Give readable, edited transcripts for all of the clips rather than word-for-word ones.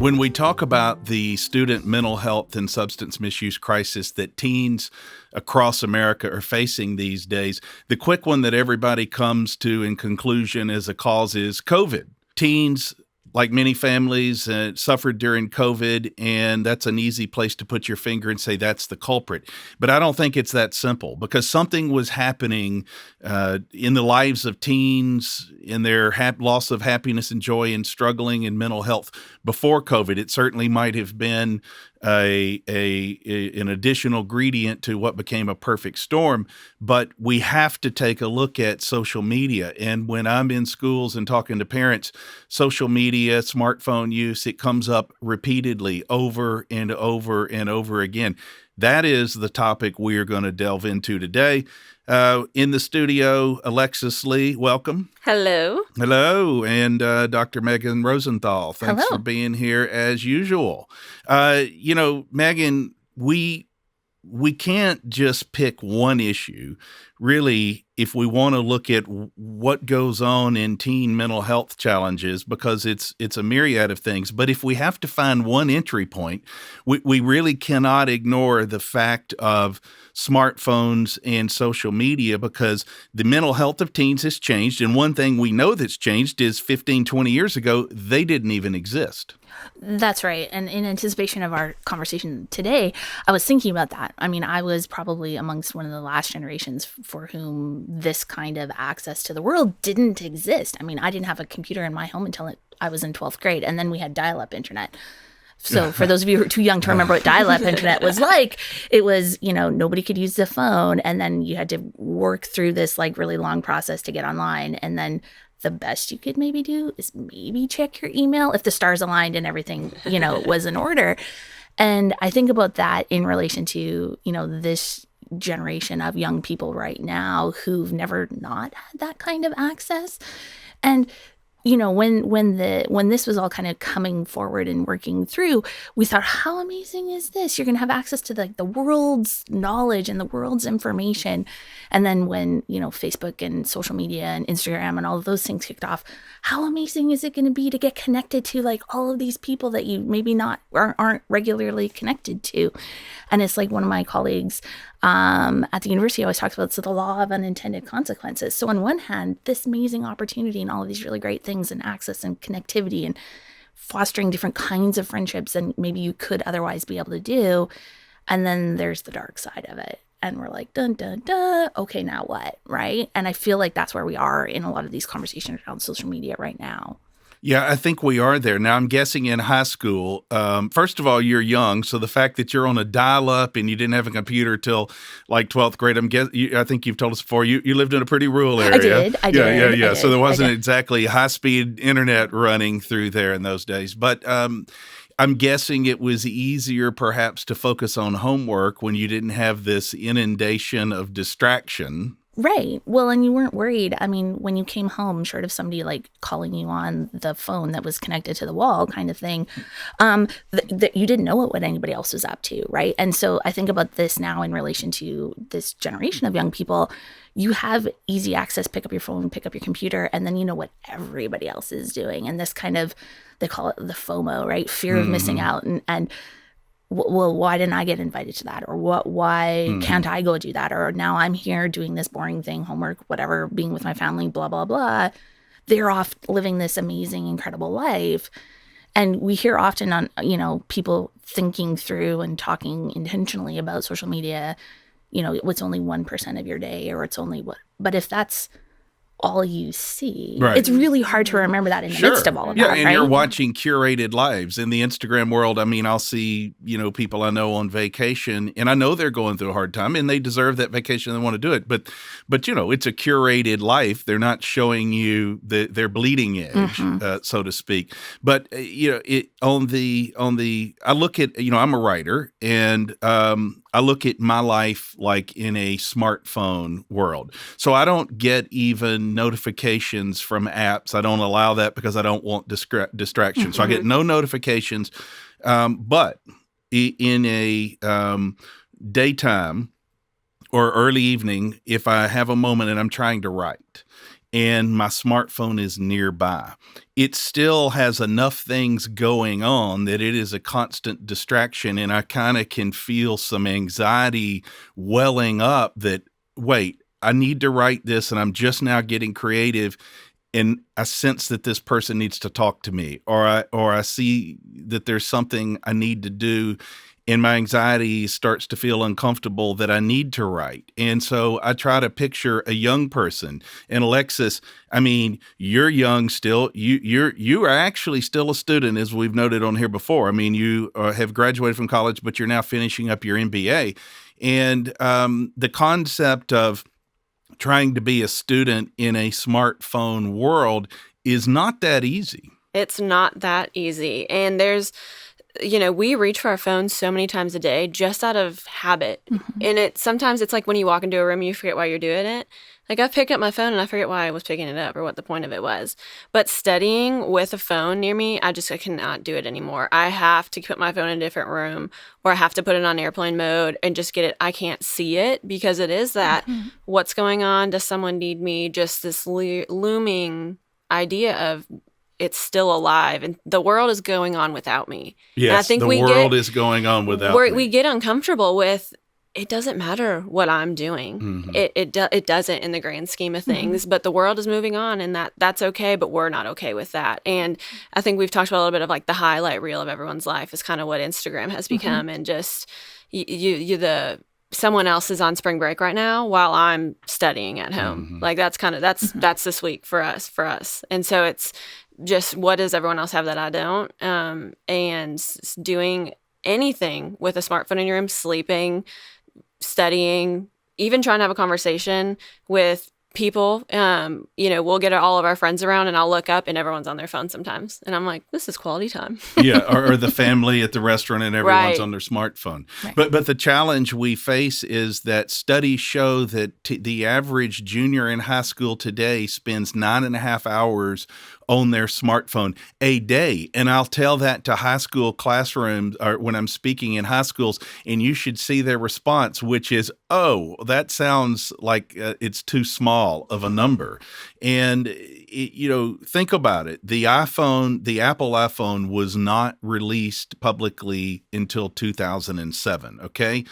When we talk about the student mental health and substance misuse crisis that teens across America are facing these days, the quick one that everybody comes to in conclusion as a cause is COVID. Teens, like many families, suffered during COVID, and that's an easy place to put your finger and say that's the culprit. But I don't think it's that simple, because something was happening in the lives of teens, in their loss of happiness and joy and struggling in mental health before COVID. It certainly might have been an additional ingredient to what became a perfect storm, but we have to take a look at social media. And when I'm in schools and talking to parents, social media, smartphone use, it comes up repeatedly over and over and over again. That is the topic we are going to delve into today. In the studio, Alexis Lee, welcome. Hello. Hello. And Dr. Megan Rosenthal, thanks Hello. for being here as usual. Megan, we can't just pick one issue. Really, if we want to look at what goes on in teen mental health challenges, because it's a myriad of things. But if we have to find one entry point, we really cannot ignore the fact of smartphones and social media, because the mental health of teens has changed. And one thing we know that's changed is 15, 20 years ago, they didn't even exist. That's right. And in anticipation of our conversation today, I was thinking about that. I mean, I was probably amongst one of the last generations for whom this kind of access to the world didn't exist. I mean, I didn't have a computer in my home until I was in 12th grade, and then we had dial-up internet. So for those of you who are too young to remember what dial-up internet was like, it was, nobody could use the phone, and then you had to work through this like really long process to get online. And then the best you could maybe do is maybe check your email if the stars aligned and everything, was in order. And I think about that in relation to, this generation of young people right now who've never not had that kind of access. And when this was all kind of coming forward and working through, we thought, how amazing is this? You're going to have access to the world's knowledge and the world's information. And then when, Facebook and social media and Instagram and all of those things kicked off, how amazing is it going to be to get connected to all of these people that you maybe aren't regularly connected to? And it's like one of my colleagues at the university always talks about, so the law of unintended consequences. So on one hand, this amazing opportunity and all of these really great things and access and connectivity and fostering different kinds of friendships than maybe you could otherwise be able to do. And then there's the dark side of it. And we're like, dun, dun, dun. Okay, now what? Right? And I feel like that's where we are in a lot of these conversations around social media right now. Yeah, I think we are there. Now, I'm guessing in high school, first of all, you're young. So the fact that you're on a dial-up and you didn't have a computer till 12th grade, I think you've told us before, you lived in a pretty rural area. I did. Yeah. So there wasn't exactly high-speed internet running through there in those days. But I'm guessing it was easier perhaps to focus on homework when you didn't have this inundation of distraction. Right. Well, and you weren't worried. I mean, when you came home, short of somebody calling you on the phone that was connected to the wall kind of thing, that you didn't know what anybody else was up to. Right. And so I think about this now in relation to this generation of young people. You have easy access, pick up your phone, pick up your computer, and then you know what everybody else is doing. And this kind of, they call it the FOMO, right? Fear of missing out. And well, why didn't I get invited to that? Or why can't I go do that? Or now I'm here doing this boring thing, homework, whatever, being with my family, blah, blah, blah. They're off living this amazing, incredible life. And we hear often on, people thinking through and talking intentionally about social media, it's only 1% of your day, or it's only what. But if that's all you see, right, it's really hard to remember that in the midst of all of that. Yeah, and right? You're watching curated lives in the Instagram world. I mean, I'll see, people I know on vacation, and I know they're going through a hard time, and they deserve that vacation. They want to do it, but it's a curated life. They're not showing you their bleeding edge, so to speak. But I look at, I'm a writer, and I look at my life like in a smartphone world. So I don't get even notifications from apps. I don't allow that because I don't want distraction. So I get no notifications. But in a daytime or early evening, if I have a moment and I'm trying to write, and my smartphone is nearby. It still has enough things going on that it is a constant distraction, and I kind of can feel some anxiety welling up that, wait, I need to write this and I'm just now getting creative, and I sense that this person needs to talk to me, or I see that there's something I need to do, and my anxiety starts to feel uncomfortable that I need to write. And so I try to picture a young person. And Alexis, I mean, you're young still. You are actually still a student, as we've noted on here before. I mean, you have graduated from college, but you're now finishing up your MBA. And the concept of trying to be a student in a smartphone world is not that easy. It's not that easy. And we reach for our phones so many times a day just out of habit. Mm-hmm. And sometimes it's like when you walk into a room, you forget why you're doing it. Like I've picked up my phone and I forget why I was picking it up or what the point of it was. But studying with a phone near me, I cannot do it anymore. I have to put my phone in a different room, or I have to put it on airplane mode and just get it. I can't see it because it is that. Mm-hmm. What's going on? Does someone need me? Just this looming idea of it's still alive and the world is going on without me. Yes, and I think the world is going on without me. We get uncomfortable with it doesn't matter what I'm doing. Mm-hmm. It doesn't in the grand scheme of things, but the world is moving on and that's okay, but we're not okay with that. And I think we've talked about a little bit of like the highlight reel of everyone's life is kind of what Instagram has become. And just someone else is on spring break right now while I'm studying at home. Like that's this week for us. And so it's just, what does everyone else have that I don't? And doing anything with a smartphone in your room, sleeping, studying, even trying to have a conversation with people. We'll get all of our friends around and I'll look up and everyone's on their phone sometimes. And I'm like, this is quality time. Yeah, or the family at the restaurant and everyone's Right. on their smartphone. Right. But the challenge we face is that studies show that the average junior in high school today spends 9.5 hours on their smartphone a day. And I'll tell that to high school classrooms, or when I'm speaking in high schools, and you should see their response, which is, oh, that sounds like it's too small of a number. And, think about it. The Apple iPhone was not released publicly until 2007, okay?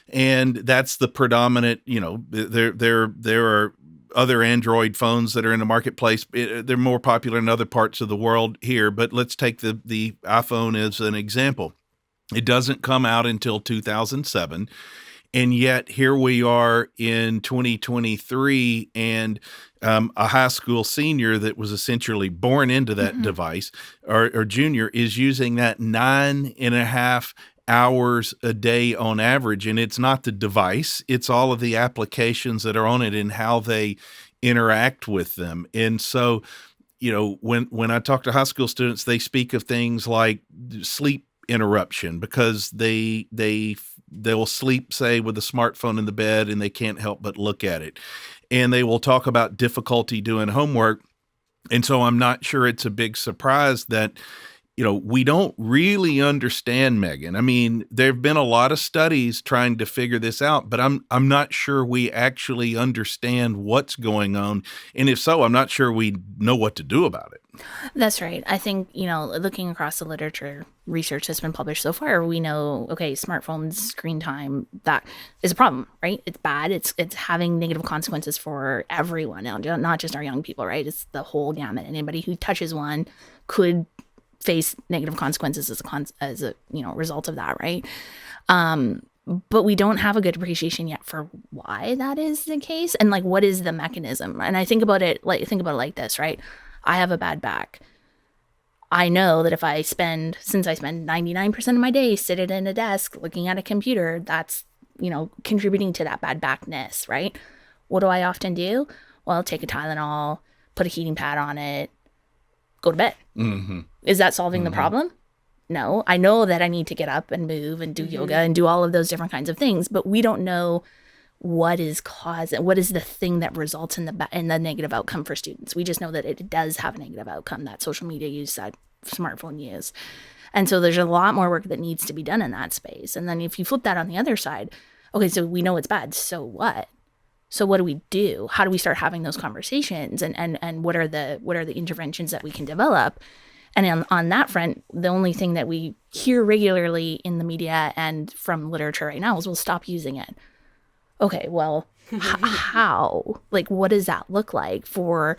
And that's the predominant, there are other Android phones that are in the marketplace. They're more popular in other parts of the world here, but let's take the iPhone as an example. It doesn't come out until 2007, and yet here we are in 2023, and a high school senior that was essentially born into that device, or junior, is using that 9.5 hours a day on average. And it's not the device, it's all of the applications that are on it and how they interact with them. And so, when I talk to high school students, they speak of things like sleep interruption because they'll sleep, say, with a smartphone in the bed and they can't help but look at it. And they will talk about difficulty doing homework. And so I'm not sure it's a big surprise that we don't really understand, Megan. I mean, there have been a lot of studies trying to figure this out, but I'm not sure we actually understand what's going on. And if so, I'm not sure we know what to do about it. That's right. I think, looking across the literature, research that's been published so far, we know, okay, smartphones, screen time, that is a problem, right? It's bad. It's having negative consequences for everyone, not just our young people, right? It's the whole gamut. Anybody who touches one could face negative consequences as a result of that, right? But we don't have a good appreciation yet for why that is the case and like what is the mechanism. And I think about it like this, right? I have a bad back. I know that since I spend 99% of my day sitting in a desk looking at a computer, that's contributing to that bad backness, right? What do I often do? Well, take a Tylenol, put a heating pad on it, go to bed. Mm-hmm. Is that solving the problem? No. I know that I need to get up and move and do yoga and do all of those different kinds of things, but we don't know what is the thing that results in the negative outcome for students. We just know that it does have a negative outcome, that social media use, that smartphone use. And so there's a lot more work that needs to be done in that space. And then if you flip that on the other side, okay, so we know it's bad, so what? So what do we do? How do we start having those conversations? And what are the interventions that we can develop? And on that front, the only thing that we hear regularly in the media and from literature right now is we'll stop using it. Okay, well, how? Like, what does that look like for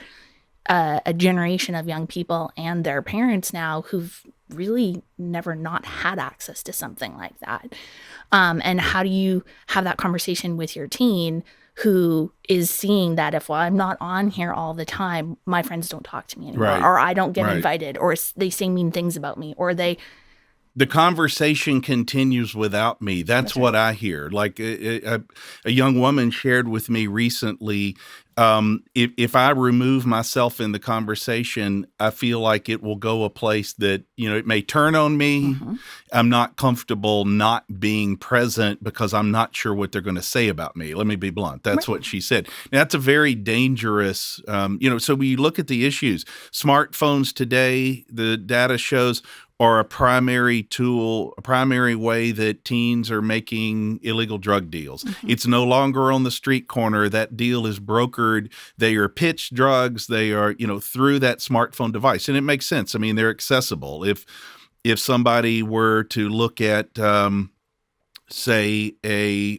a generation of young people and their parents now who've really never not had access to something like that? And how do you have that conversation with your teen who is seeing that if I'm not on here all the time, my friends don't talk to me anymore, Right. or I don't get Right. invited, or they say mean things about me, or they The conversation continues without me. That's what I hear. Like a young woman shared with me recently, if I remove myself in the conversation, I feel like it will go a place that, it may turn on me. I'm not comfortable not being present because I'm not sure what they're going to say about me. Let me be blunt. That's what she said. Now, that's a very dangerous, so we look at the issues. Smartphones today, the data shows, are a primary tool, a primary way that teens are making illegal drug deals. It's no longer on the street corner. That deal is brokered. They are pitched drugs. They are, through that smartphone device. And it makes sense. I mean, they're accessible. If somebody were to look at, say, a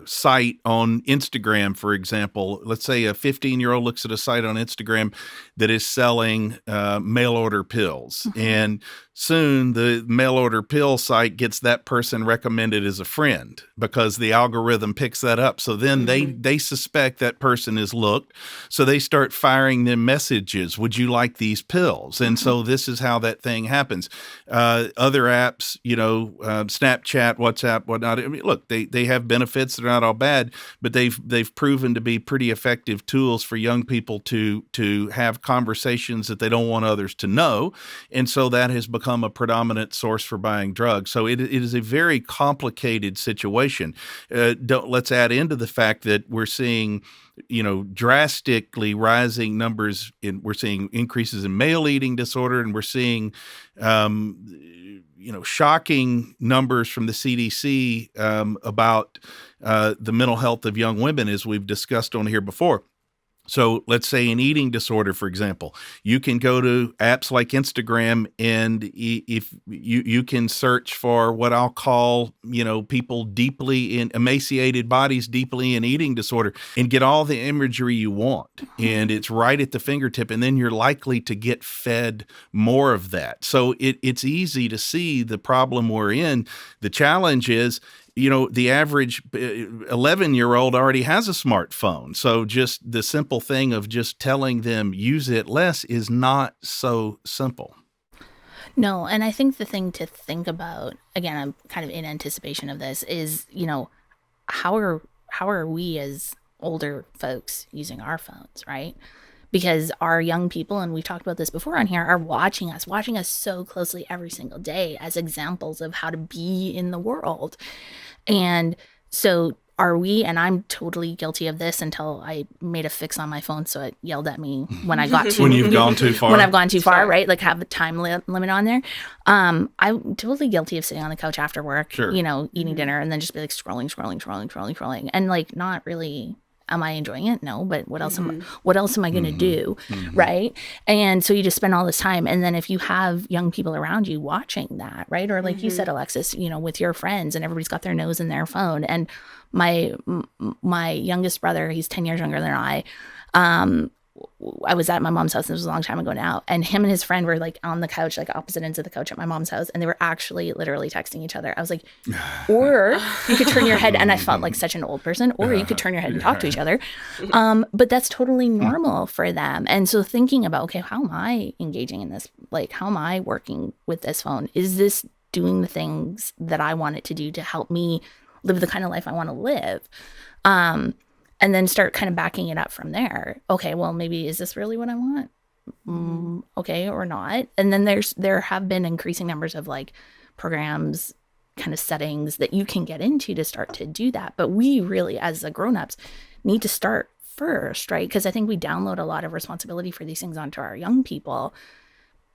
site on Instagram, for example, let's say a 15-year-old looks at a site on Instagram that is selling mail order pills. And soon the mail order pill site gets that person recommended as a friend because the algorithm picks that up. So then they suspect that person is looked. So they start firing them messages. Would you like these pills? And so this is how that thing happens. Other apps, Snapchat, WhatsApp, whatnot. I mean, look, they have benefits. They're not all bad, but they've proven to be pretty effective tools for young people to have conversations that they don't want others to know. And so that has become a predominant source for buying drugs. So it is a very complicated situation. Let's add into the fact that we're seeing drastically rising numbers. We're seeing increases in male eating disorder, and we're seeing shocking numbers from the CDC about the mental health of young women, as we've discussed on here before. So let's say an eating disorder, for example, you can go to apps like Instagram, and if you can search for what I'll call, people deeply in emaciated bodies, deeply in eating disorder, and get all the imagery you want. And it's right at the fingertip. And then you're likely to get fed more of that. So it's easy to see the problem we're in. The challenge is, the average 11-year-old already has a smartphone. So just the simple thing of just telling them use it less is not so simple. No, and I think the thing to think about, again, I'm kind of in anticipation of this, is, how are we as older folks using our phones, right? Because our young people, and we've talked about this before on here, are watching us so closely every single day as examples of how to be in the world. And so are we, and I'm totally guilty of this until I made a fix on my phone, so it yelled at me when I got to when you've gone too far. When I've gone too far, right? Like have a time limit on there. I'm totally guilty of sitting on the couch after work, Sure. Eating dinner, and then just be like scrolling, and like not really. Am I enjoying it? No, but what else am I going to do? Right. And so you just spend all this time. And then if you have young people around you watching that, right. Or like you said, Alexis, with your friends, and everybody's got their nose in their phone. And my youngest brother, he's 10 years younger than I was at my mom's house. This was a long time ago now. And him and his friend were like on the couch, like opposite ends of the couch at my mom's house. And they were actually literally texting each other. I was like, or you could turn your head. And I felt like such an old person, or you could turn your head and talk to each other. But that's totally normal for them. And so thinking about, okay, how am I engaging in this? Like, how am I working with this phone? Is this doing the things that I want it to do to help me live the kind of life I want to live? And then start kind of backing it up from there. Okay, well, maybe is this really what I want? Okay, or not. And then there have been increasing numbers of like programs, kind of settings that you can get into to start to do that. But we really, as the grown-ups, need to start first, right? Because I think we download a lot of responsibility for these things onto our young people,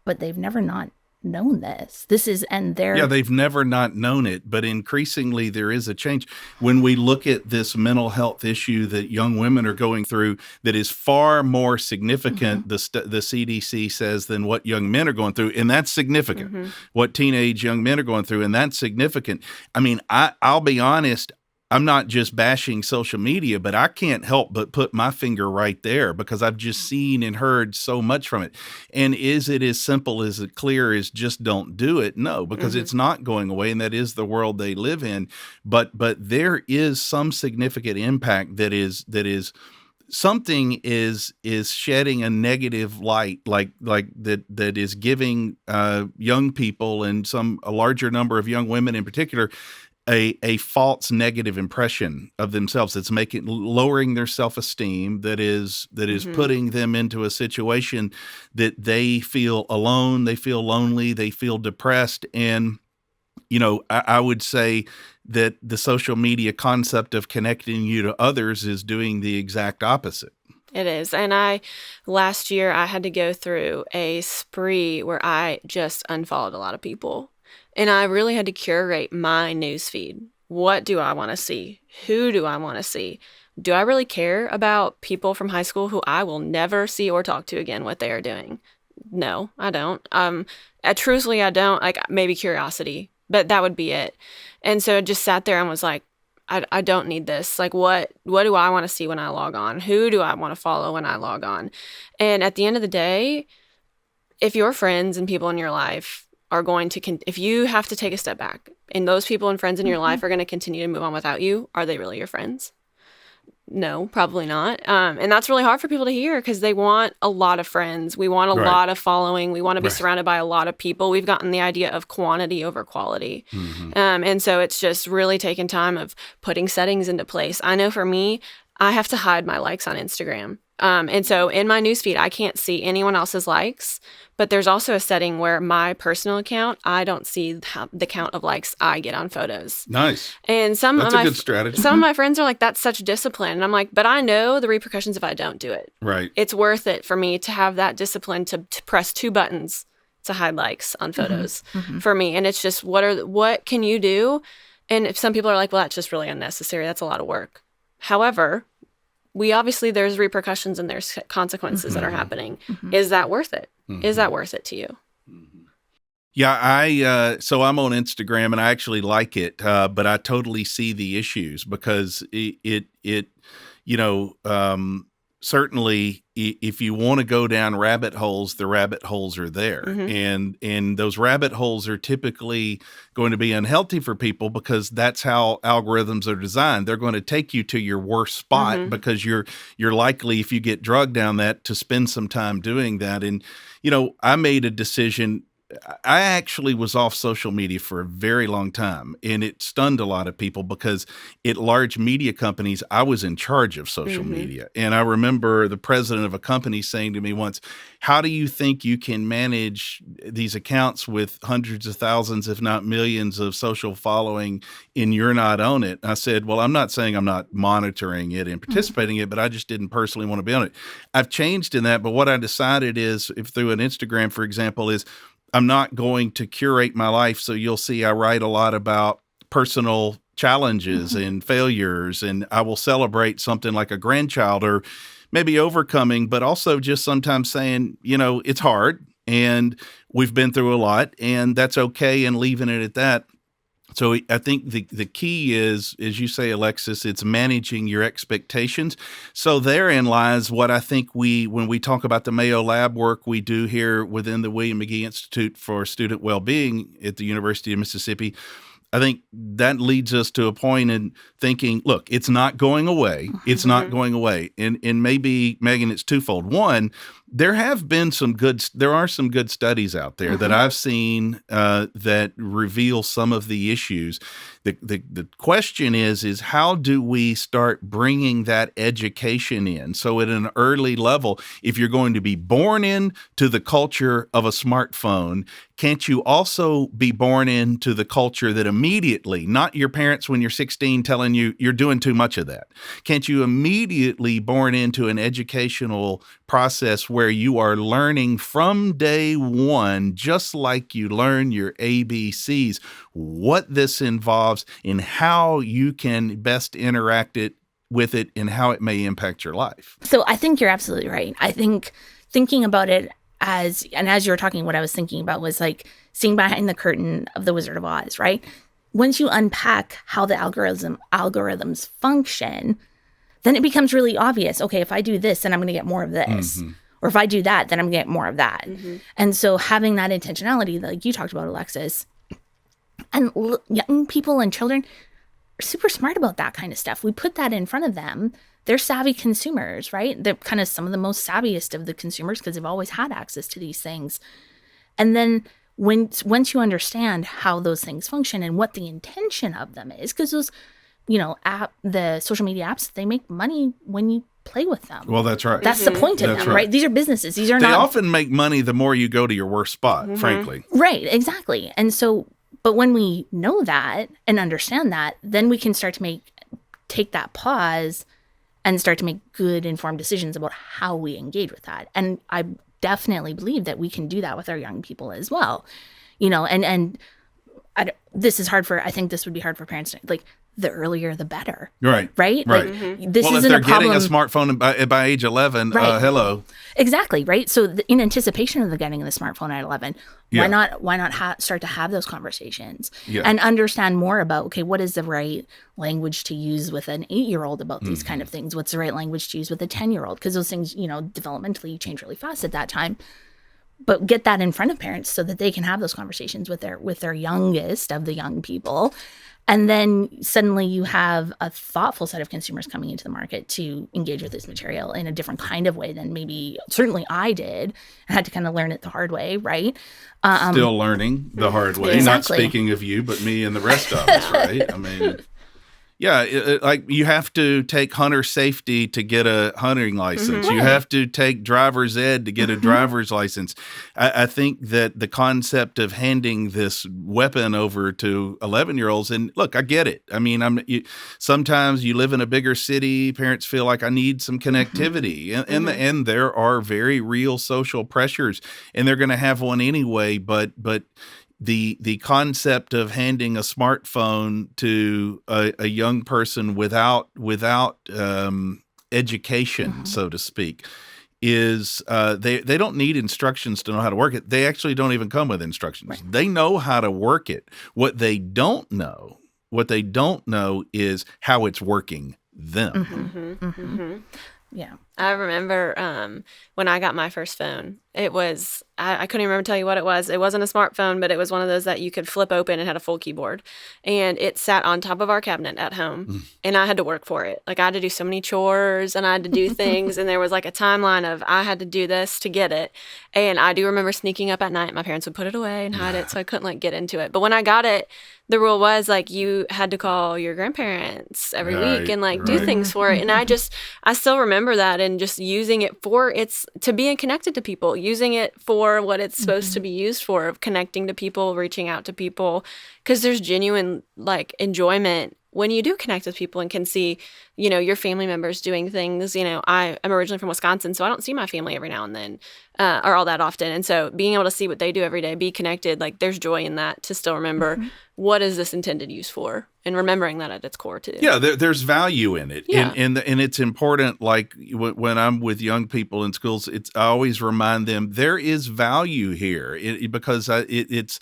but they've never not known this. This is, and they're Yeah, they've never not known it, but increasingly there is a change. When we look at this mental health issue that young women are going through, that is far more significant, the CDC says, than what young men are going through, and that's significant. What teenage young men are going through, and that's significant. I mean, I'll be honest, I'm not just bashing social media, but I can't help but put my finger right there because I've just seen and heard so much from it. And is it as simple as it clear as just don't do it? No, because it's not going away, and that is the world they live in. But there is some significant impact that is something is shedding a negative light, like that is giving young people, and a larger number of young women in particular, a false negative impression of themselves. That's lowering their self-esteem, that is putting them into a situation that they feel alone, they feel lonely, they feel depressed. And I would say that the social media concept of connecting you to others is doing the exact opposite. It is. And last year I had to go through a spree where I just unfollowed a lot of people. And I really had to curate my news feed. What do I want to see? Who do I want to see? Do I really care about people from high school who I will never see or talk to again, what they are doing? No, I don't. Truthfully, I don't. Like, maybe curiosity, but that would be it. And so I just sat there and was like, I don't need this. Like, what do I want to see when I log on? Who do I want to follow when I log on? And at the end of the day, if your friends and people in your life are going to, if you have to take a step back and those people and friends in your life are going to continue to move on without you, are they really your friends? No, probably not. And that's really hard for people to hear because they want a lot of friends. We want a lot of following. We want to be surrounded by a lot of people. We've gotten the idea of quantity over quality. And so it's just really taken time of putting settings into place. I know for me, I have to hide my likes on Instagram. And so in my newsfeed, I can't see anyone else's likes, but there's also a setting where my personal account, I don't see the count of likes I get on photos. Nice. And that's a good strategy. Some of my friends are like, that's such discipline. And I'm like, but I know the repercussions if I don't do it. Right. It's worth it for me to have that discipline to press 2 buttons to hide likes on photos for me. And it's just, what can you do? And if some people are like, well, that's just really unnecessary. That's a lot of work. However, there's repercussions and there's consequences that are happening. Is that worth it? Is that worth it to you? Yeah, so I'm on Instagram and I actually like it, but I totally see the issues because it certainly if you want to go down rabbit holes, the rabbit holes are there. And those rabbit holes are typically going to be unhealthy for people because that's how algorithms are designed. They're going to take you to your worst spot because you're likely, if you get drugged down that, to spend some time doing that. And, I made a decision. I actually was off social media for a very long time, and it stunned a lot of people because at large media companies, I was in charge of social media. And I remember the president of a company saying to me once, how do you think you can manage these accounts with hundreds of thousands, if not millions of social following, and you're not on it? I said, well, I'm not saying I'm not monitoring it and participating in it, but I just didn't personally want to be on it. I've changed in that, but what I decided is, if through an Instagram, for example, is I'm not going to curate my life. So you'll see I write a lot about personal challenges and failures, and I will celebrate something like a grandchild or maybe overcoming, but also just sometimes saying, it's hard and we've been through a lot and that's okay, and leaving it at that. So I think the key is, as you say, Alexis, it's managing your expectations. So therein lies what I think when we talk about the Mayo lab work we do here within the William McGee Institute for Student Wellbeing at the University of Mississippi, I think that leads us to a point in thinking, look, it's not going away. It's not going away. And maybe, Megan, it's twofold. One, there are some good studies out there that I've seen that reveal some of the issues. The question is how do we start bringing that education in? So at an early level, if you're going to be born into the culture of a smartphone, can't you also be born into the culture that immediately, not your parents when you're 16 telling you you're doing too much of that, can't you immediately born into an educational process where where you are learning from day one, just like you learn your ABCs, what this involves and how you can best interact with it and how it may impact your life. So I think you're absolutely right. I think thinking about it as you were talking, what I was thinking about was like seeing behind the curtain of the Wizard of Oz, right? Once you unpack how the algorithms function, then it becomes really obvious. Okay, if I do this, then I'm going to get more of this. Mm-hmm. Or if I do that, then I'm going to get more of that. Mm-hmm. And so having that intentionality, like you talked about, Alexis, and young people and children are super smart about that kind of stuff. We put that in front of them. They're savvy consumers, right? They're kind of some of the most savviest of the consumers because they've always had access to these things. And then once you understand how those things function and what the intention of them is, because those, the social media apps, they make money when you play with them. Well, that's right. That's the point of them, right? These are businesses. They often make money the more you go to your worst spot, frankly. Right, exactly. And so, but when we know that and understand that, then we can start to take that pause and start to make good informed decisions about how we engage with that. And I definitely believe that we can do that with our young people as well. This is hard I think this would be hard for parents to, like, the earlier the better. Right. Right? Right. Like, mm-hmm. This well, isn't if they're a problem. Getting a smartphone by age 11, right. Hello. Exactly, right? So in anticipation of the getting the smartphone at 11, why not start to have those conversations and understand more about, okay, what is the right language to use with an 8-year-old about these kind of things? What's the right language to use with a 10-year-old? Because those things, developmentally change really fast at that time. But get that in front of parents so that they can have those conversations with their youngest of the young people. And then suddenly you have a thoughtful set of consumers coming into the market to engage with this material in a different kind of way than maybe certainly I did. I had to kind of learn it the hard way, right? Still learning the hard way. Exactly. Not speaking of you, but me and the rest of us, right? I mean, yeah, like you have to take hunter safety to get a hunting license. Mm-hmm. You have to take driver's ed to get a driver's license. I think that the concept of handing this weapon over to 11-year-olds, and look, I get it. I mean, sometimes you live in a bigger city, parents feel like I need some connectivity, and there are very real social pressures, and they're going to have one anyway, but the concept of handing a smartphone to a young person without education, so to speak, is they don't need instructions to know how to work it. They actually don't even come with instructions. Right. They know how to work it. What they don't know is how it's working them. Mm-hmm. Mm-hmm. Yeah. I remember when I got my first phone, it was, I couldn't even remember tell you what it was. It wasn't a smartphone, but it was one of those that you could flip open and had a full keyboard. And it sat on top of our cabinet at home. And I had to work for it. Like, I had to do so many chores and I had to do things. And there was like a timeline of I had to do this to get it. And I do remember sneaking up at night. My parents would put it away and hide it, so I couldn't like get into it. But when I got it, the rule was like you had to call your grandparents every week and like do things for it. And I still remember that, and just using it to being connected to people, using it for what it's supposed to be used for, of connecting to people, reaching out to people, because there's genuine like enjoyment when you do connect with people and can see, your family members doing things. I'm originally from Wisconsin, so I don't see my family every now and then or all that often. And so being able to see what they do every day, be connected, like there's joy in that, to still remember what is this intended use for, and remembering that at its core too. Yeah, there's value in it. Yeah. And it's important, like when I'm with young people in schools, I always remind them there is value here because it's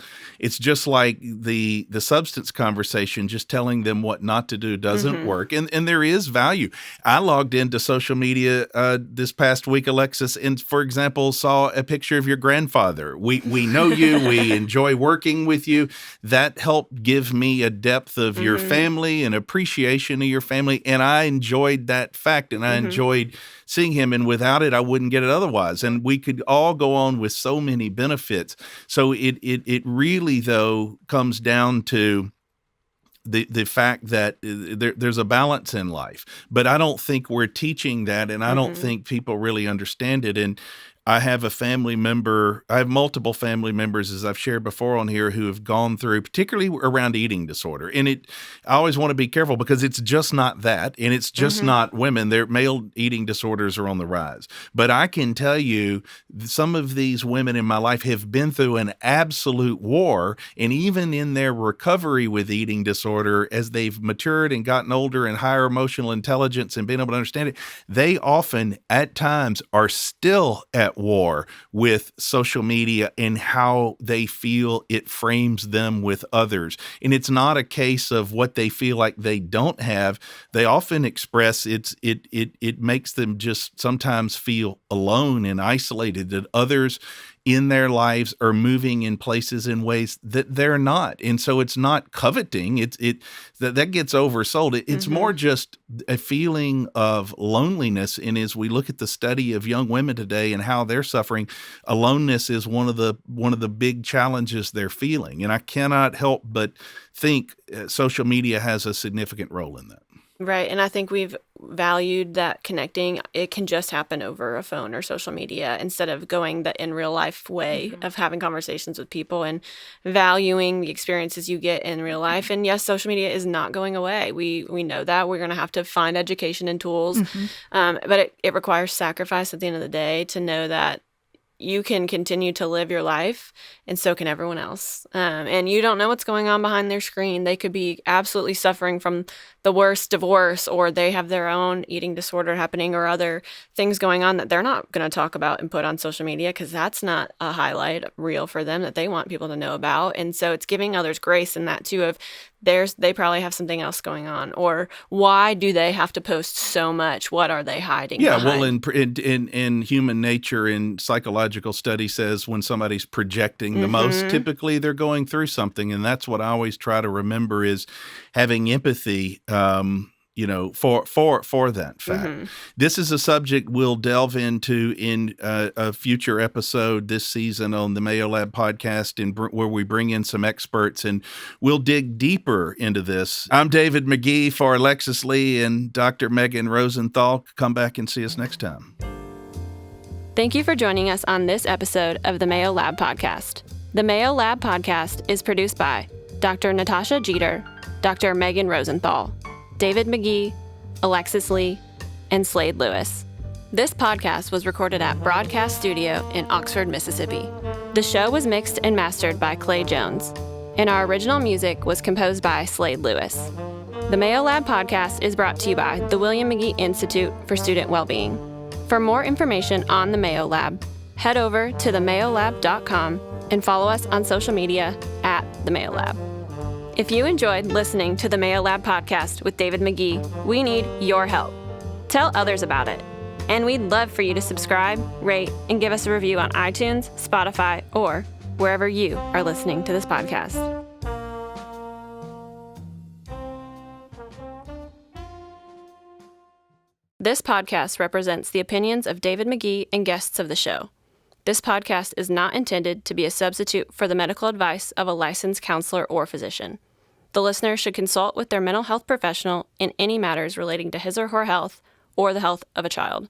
just like the substance conversation, just telling them what not to do doesn't work. And there is value. I logged into social media this past week, Alexis, and for example, saw a picture of your grandfather. We know you. We enjoy working with you. That helped give me a depth of your family and appreciation of your family. And I enjoyed that fact, and I enjoyed seeing him. And without it, I wouldn't get it otherwise. And we could all go on with so many benefits. So it really, though, comes down to the fact that there's a balance in life, but I don't think we're teaching that, and I don't think people really understand it. And I have multiple family members, as I've shared before on here, who have gone through, particularly around eating disorder. And I always want to be careful because it's just not that, and it's just not women. Their male eating disorders are on the rise. But I can tell you, some of these women in my life have been through an absolute war, and even in their recovery with eating disorder, as they've matured and gotten older and higher emotional intelligence and been able to understand it, they often, at times, are still at war with social media and how they feel it frames them with others. And it's not a case of what they feel like they don't have. They often express it makes them just sometimes feel alone and isolated, that others in their lives are moving in places in ways that they're not. And so it's not coveting. That gets oversold. It's more just a feeling of loneliness. And as we look at the study of young women today and how they're suffering, aloneness is one of the big challenges they're feeling. And I cannot help but think social media has a significant role in that. Right. And I think we've valued that connecting. It can just happen over a phone or social media instead of going the in real life way of having conversations with people and valuing the experiences you get in real life. And yes, social media is not going away. We know that. We're going to have to find education and tools. But it requires sacrifice at the end of the day to know that you can continue to live your life, and so can everyone else. And you don't know what's going on behind their screen. They could be absolutely suffering from the worst divorce, or they have their own eating disorder happening, or other things going on that they're not going to talk about and put on social media because that's not a highlight reel for them that they want people to know about. And so it's giving others grace in that too, of they probably have something else going on, or why do they have to post so much? What are they hiding? Yeah, behind? well, in human nature, in psychological study says when somebody's projecting the most, typically they're going through something, and that's what I always try to remember is having empathy. For that fact. This is a subject we'll delve into in a future episode this season on the Mayo Lab podcast, where we bring in some experts and we'll dig deeper into this. I'm David McGee for Alexis Lee and Dr. Megan Rosenthal. Come back and see us next time. Thank you for joining us on this episode of the Mayo Lab podcast. The Mayo Lab podcast is produced by Dr. Natasha Jeter, Dr. Megan Rosenthal, David McGee, Alexis Lee, and Slade Lewis. This podcast was recorded at Broadcast Studio in Oxford, Mississippi. The show was mixed and mastered by Clay Jones, and our original music was composed by Slade Lewis. The Mayo Lab podcast is brought to you by the William McGee Institute for Student Wellbeing. For more information on the Mayo Lab, head over to themayolab.com and follow us on social media at the Mayo Lab. If you enjoyed listening to the Mayo Lab podcast with David McGee, we need your help. Tell others about it. And we'd love for you to subscribe, rate, and give us a review on iTunes, Spotify, or wherever you are listening to this podcast. This podcast represents the opinions of David McGee and guests of the show. This podcast is not intended to be a substitute for the medical advice of a licensed counselor or physician. The listener should consult with their mental health professional in any matters relating to his or her health or the health of a child.